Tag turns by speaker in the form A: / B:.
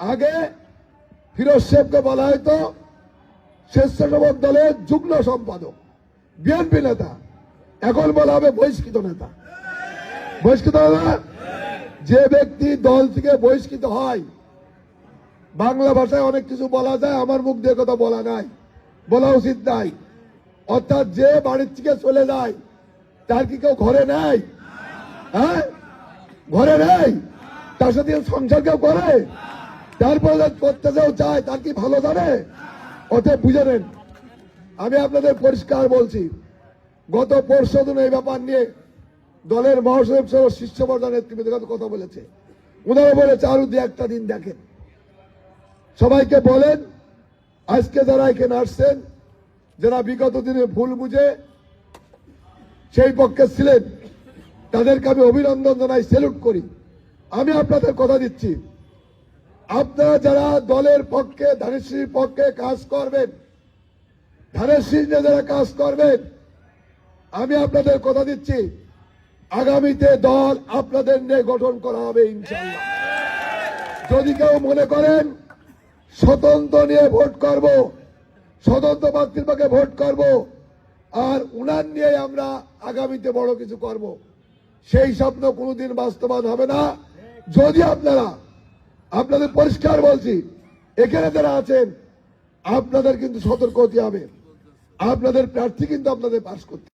A: আগে ফিরোজ সাহেবকে বলা হয়তো স্বেচ্ছাসেবক দলের যুগ্ম সম্পাদক, বিএনপি নেতা। এখন বলা হবে বহিষ্কৃত নেতা। বহিষ্কৃত নেতা যে ব্যক্তি দল থেকে বহিষ্কৃত হয়, বাংলা ভাষায় অনেক কিছু বলা যায়, আমার মুখ দিয়ে কথা বলা নাই, বলা উচিত নাই। অর্থাৎ যে বাড়ির থেকে চলে যায় তার কি কেউ ঘরে নেই? হ্যাঁ, ঘরে নেই, তার সাথে সংসার কেউ করে? তারপরে করতে যাও চায়, তার কি ভালো জানে? অতএব বুঝে নেন, আমি আপনাদের পরিষ্কার বলছি, গত পরশুদিন এই ব্যাপার নিয়ে দলের মহাসচিব সহ শীর্ষ পর্যায়ের নেতৃবৃন্দের কথা বলেছে। ওনারা বলেছে আরো দু একটা দিন দেখেন। সবাইকে বলেন, আজকে যারা এখানে আসছেন, যারা বিগত দিনে ভুল বুঝে সেই পক্ষে ছিলেন, তাদেরকে আমি অভিনন্দন জানাই, স্যালুট করি। আমি আপনাদের কথা দিচ্ছি, আপনারা যারা দলের পক্ষে, ধানের পক্ষে কাজ করবেন, ধানের শীর্ষে যারা কাজ করবেন, আমি আপনাদের কথা দিচ্ছি, আগামীতে দল আপনাদের নিয়ে গঠন করা হবে ইনশাআল্লাহ। যদি কেউ মনে করেন স্বতন্ত্র নিয়ে ভোট করব, স্বতন্ত্র প্রার্থীর পক্ষে ভোট করব, আর উনার নিয়ে আমরা আগামীতে বড় কিছু করব, সেই স্বপ্ন কোনোদিন বাস্তবায়ন হবে না। যদি আপনাদের পরিষ্কার বলছি, এখানে যারা আছেন আপনাদের কিন্তু সতর্ক হতে হবে, আপনাদের প্রার্থী কিন্তু আপনাদের পাশ করতে